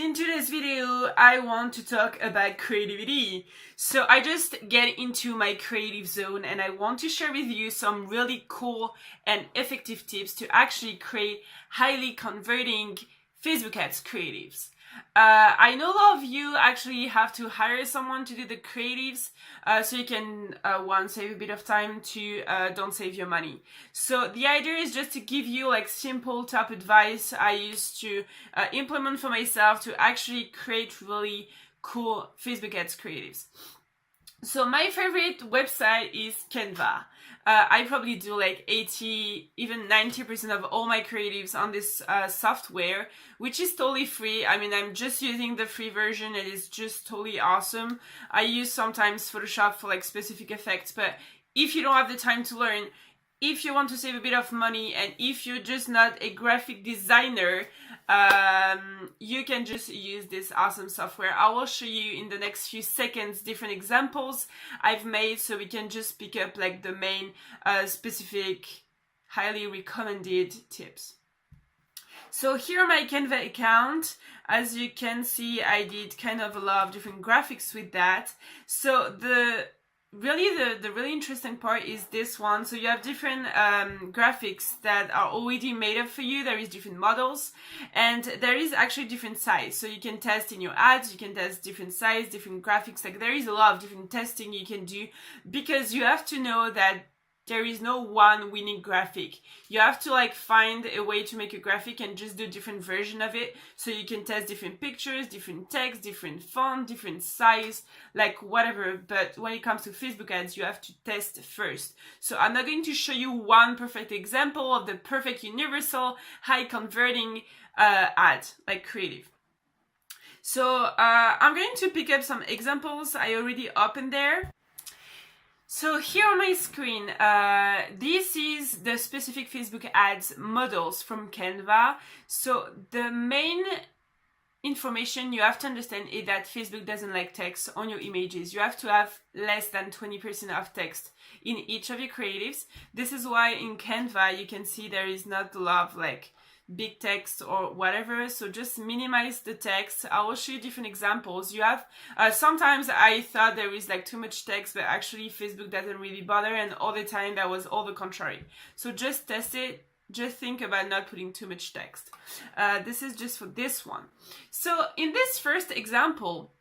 in today's video, I want to talk about creativity. So I just get into my creative zone and I want to share with you some really cool and effective tips to actually create highly converting Facebook ads creatives. I know a lot of you actually have to hire someone to do the creatives, so you can, one, save a bit of time, two, don't save your money. So the idea is just to give you like simple top advice I used to implement for myself to actually create really cool Facebook ads creatives. So my favorite website is Canva. I probably do like 80, even 90% of all my creatives on this software, which is totally free. I mean, I'm just using the free version. It is just totally awesome. I use sometimes Photoshop for like specific effects, but if you don't have the time to learn, if you want to save a bit of money, and if you're just not a graphic designer, you can just use this awesome software. I will show you in the next few seconds different examples I've made, so we can just pick up like the main specific highly recommended tips. So here my Canva account, as you can see, I did kind of a lot of different graphics with that. So the really interesting part is this one. So you have different graphics that are already made up for you. There is different models and there is actually different size. So you can test in your ads, you can test different size, different graphics. Like there is a lot of different testing you can do, because you have to know that there is no one winning graphic. You have to like find a way to make a graphic and just do different version of it. So you can test different pictures, different text, different font, different size, like whatever. But when it comes to Facebook ads, you have to test first. So I'm not going to show you one perfect example of the perfect universal high converting ad, like creative. So I'm going to pick up some examples I already opened there. So here on my screen, this is the specific Facebook ads models from Canva. So the main information you have to understand is that Facebook doesn't like text on your images. You have to have less than 20% of text in each of your creatives. This is why in Canva you can see there is not a lot of like big text or whatever, so just minimize the text. I will show you different examples. You have sometimes I thought there is like too much text, but actually Facebook doesn't really bother, and all the time that was all the contrary. So just test it. Just think about not putting too much text. This is just for this one. So in this first example,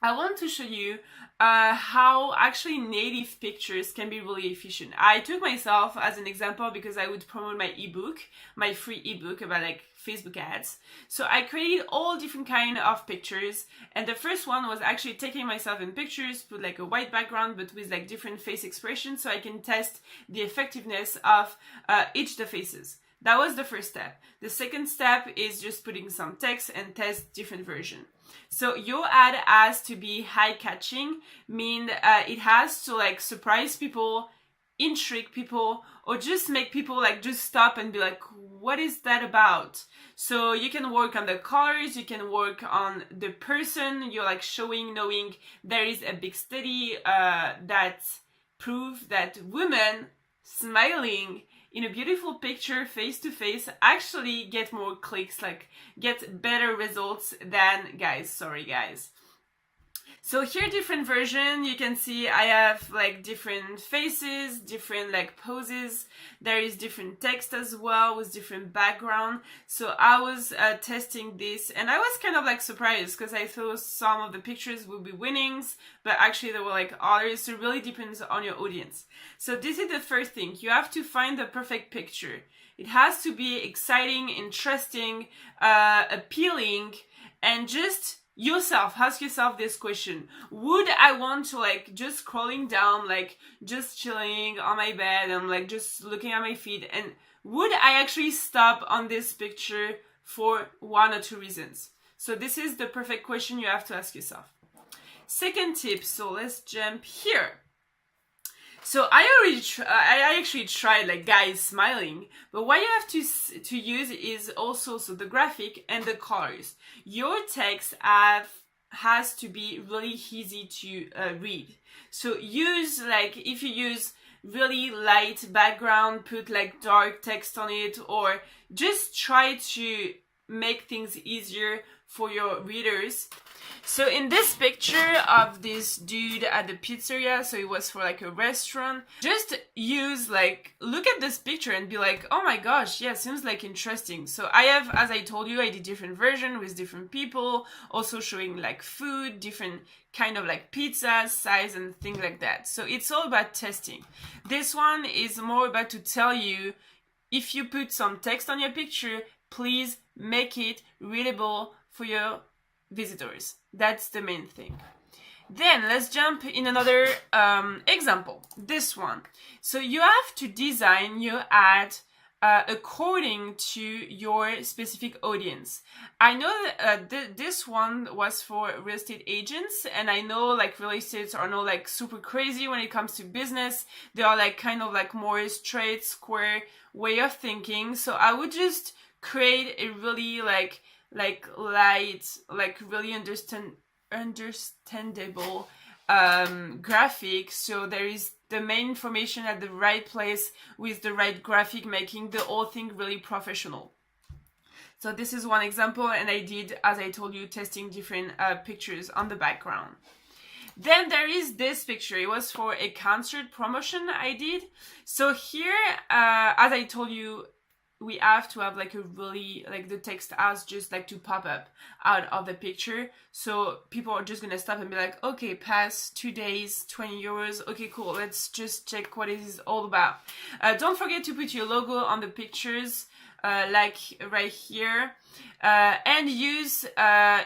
I want to show you how actually native pictures can be really efficient. I took myself as an example because I would promote my ebook, my free ebook about like Facebook ads. So I created all different kind of pictures, and the first one was actually taking myself in pictures, put like a white background but with like different face expressions, so I can test the effectiveness of each of the faces. That was the first step. The second step is just putting some text and test different version. So your ad has to be high catching, mean it has to like surprise people, intrigue people, or just make people like just stop and be like, what is that about? So you can work on the colors, you can work on the person you're like showing, knowing there is a big study that proves that women smiling in a beautiful picture face to face actually get more clicks, like get better results than guys. Sorry guys. So here different version, you can see I have like different faces, different like poses. There is different text as well with different background. So I was testing this and I was kind of like surprised because I thought some of the pictures would be winnings, but actually there were like others. So it really depends on your audience. So this is the first thing. You have to find the perfect picture. It has to be exciting, interesting, appealing, and just ask yourself this question: would I want to like just scrolling down, like just chilling on my bed and like just looking at my feed, and would I actually stop on this picture for one or two reasons? So this is the perfect question you have to ask yourself. Second tip, so let's jump here. So I actually tried like guys smiling, but what you have to use is also so the graphic and the colors. Your text has to be really easy to read. So use like, if you use really light background, put like dark text on it, or just try to make things easier for your readers. So in this picture of this dude at the pizzeria, so it was for like a restaurant, just use like, look at this picture and be like, oh my gosh, yeah, seems like interesting. So I have, as I told you, I did different version with different people, also showing like food, different kind of like pizza size and things like that. So it's all about testing. This one is more about to tell you, if you put some text on your picture, please make it readable for your visitors. That's the main thing. Then let's jump in another example. This one. So you have to design your ad according to your specific audience. I know that this one was for real estate agents, and I know like real estates are not like super crazy when it comes to business. They are like kind of like more straight, square way of thinking. So I would just create a really like light, like really understandable graphic, so there is the main information at the right place with the right graphic, making the whole thing really professional. So this is one example, and I did, as I told you, testing different pictures on the background. Then there is this picture. It was for a concert promotion I did. So here, as I told you, we have to have like a really, like the text has just like to pop up out of the picture. So people are just gonna stop and be like, okay, pass 2 days, 20 euros. Okay, cool. Let's just check what it is all about. Don't forget to put your logo on the pictures, like right here. And use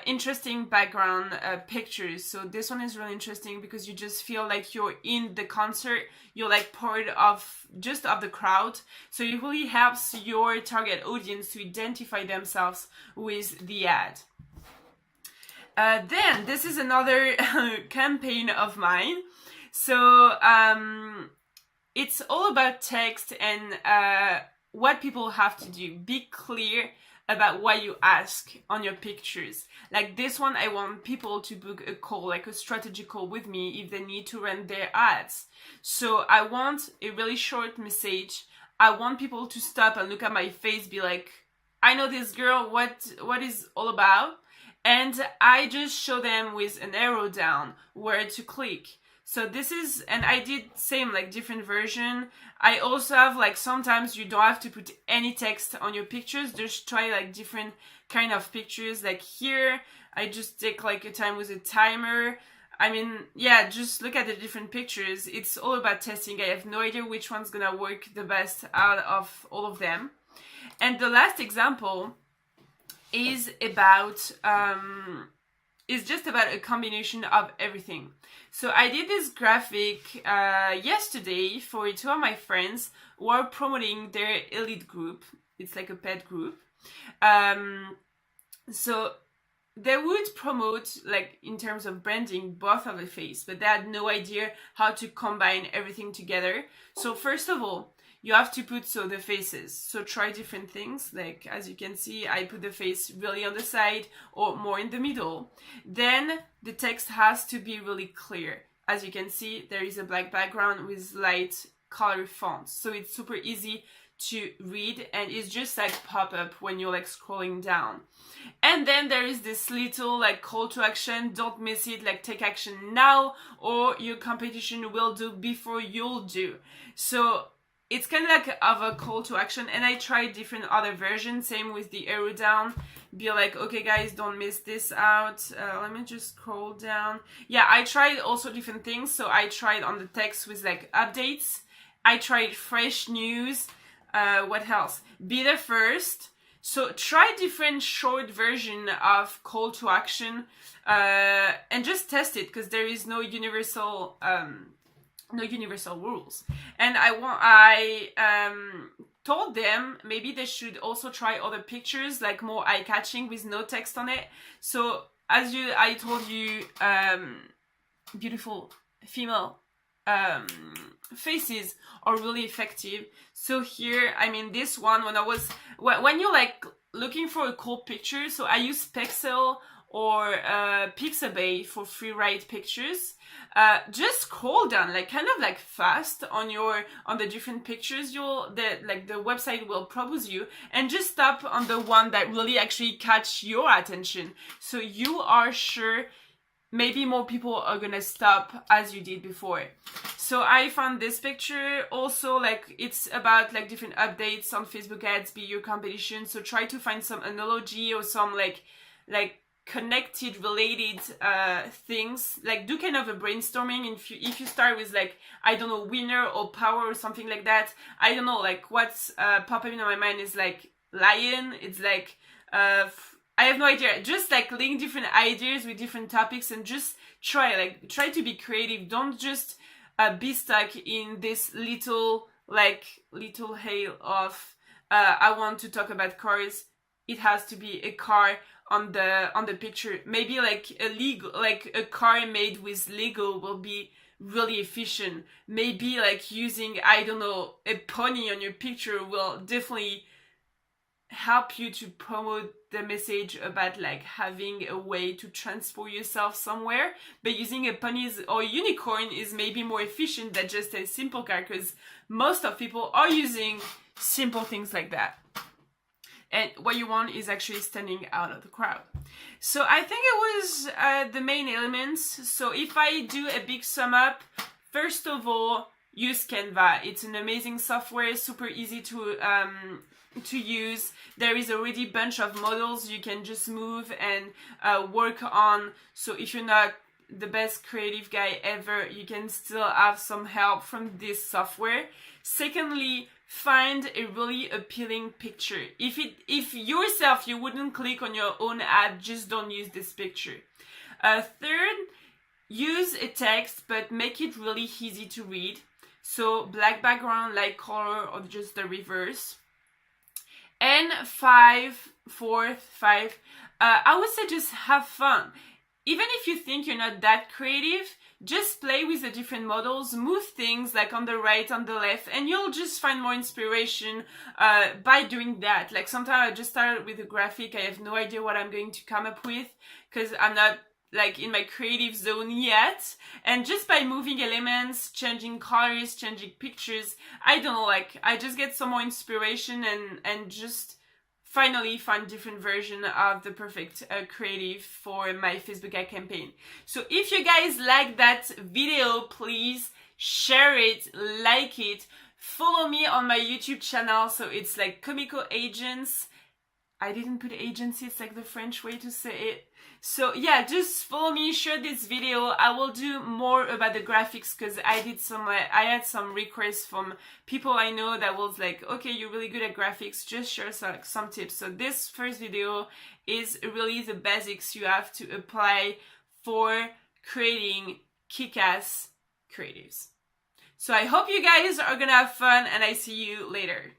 interesting background pictures. So this one is really interesting because you just feel like you're in the concert, you're like part of just of the crowd. So it really helps your target audience to identify themselves with the ad. Then this is another campaign of mine. So it's all about text and what people have to do. Be clear about what you ask on your pictures. Like this one, I want people to book a call, like a strategic call with me if they need to run their ads. So I want a really short message. I want people to stop and look at my face, be like, I know this girl, what is all about? And I just show them with an arrow down where to click. So this is, and I did same like different version. I also have like, sometimes you don't have to put any text on your pictures. Just try like different kind of pictures. Like here, I just take like a time with a timer. I mean, yeah, just look at the different pictures. It's all about testing. I have no idea which one's gonna work the best out of all of them. And the last example is about, is just about a combination of everything. So I did this graphic yesterday for 2 of my friends who are promoting their elite group. It's like a pet group. So they would promote, like in terms of branding, both of the face, but they had no idea how to combine everything together. So first of all, you have to put the faces. So try different things. Like as you can see, I put the face really on the side or more in the middle. Then the text has to be really clear. As you can see, there is a black background with light color fonts. So it's super easy to read and it's just like pop up when you're like scrolling down. And then there is this little like call to action. Don't miss it. Like take action now or your competition will do before you'll do. So it's kind of like of a call to action, and I tried different other versions, same with the arrow down, be like, okay guys, don't miss this out. Let me just scroll down. Yeah, I tried also different things. So I tried on the text with like updates. I tried fresh news. What else? Be there first. So try different short version of call to action and just test it, because there is no universal rules. And I told them maybe they should also try other pictures, like more eye-catching with no text on it. So as I told you, beautiful female faces are really effective. So here, I mean, this one, when you're like looking for a cool picture, so I use Pexel or Pixabay for free write pictures. Just scroll down, like kind of like fast on the different pictures the website will propose you, and just stop on the one that really actually catch your attention, so you are sure maybe more people are gonna stop as you did before. So I found this picture also, like it's about like different updates on Facebook ads, be your competition. So try to find some analogy or some like connected, related things. Like do kind of a brainstorming. And if you start with like, I don't know, winner or power or something like that, I don't know, like what's popping in my mind is like lion. It's like I have no idea. Just like link different ideas with different topics and just try to be creative. Don't just be stuck in this little hail of I want to talk about cars. It has to be a car on the picture. Maybe like a car made with Lego will be really efficient. Maybe like using, I don't know, a pony on your picture will definitely help you to promote the message about like having a way to transport yourself somewhere. But using a pony or unicorn is maybe more efficient than just a simple car, because most of people are using simple things like that. And what you want is actually standing out of the crowd. So I think it was the main elements. So if I do a big sum up, first of all, use Canva. It's an amazing software, super easy to use. There is already a bunch of models you can just move and work on. So if you're not the best creative guy ever, you can still have some help from this software. Secondly, find a really appealing picture. If yourself you wouldn't click on your own ad, just don't use this picture. Third, use a text but make it really easy to read. So black background, light color, or just the reverse. And fourth, I would say just have fun. Even if you think you're not that creative, just play with the different models, move things like on the right, on the left, and you'll just find more inspiration by doing that. Like sometimes I just started with a graphic, I have no idea what I'm going to come up with because I'm not like in my creative zone yet, and just by moving elements, changing colors, changing pictures, I don't know, like I just get some more inspiration and just finally find different version of the perfect creative for my Facebook ad campaign. So if you guys like that video, please share it, like it, follow me on my YouTube channel. So it's like Komeeko Agents. I didn't put agency, it's like the French way to say it. So yeah, just follow me, share this video. I will do more about the graphics because I had some requests from people I know that was like, okay, you're really good at graphics, just share some tips. So this first video is really the basics you have to apply for creating kick-ass creatives. So I hope you guys are gonna have fun and I see you later.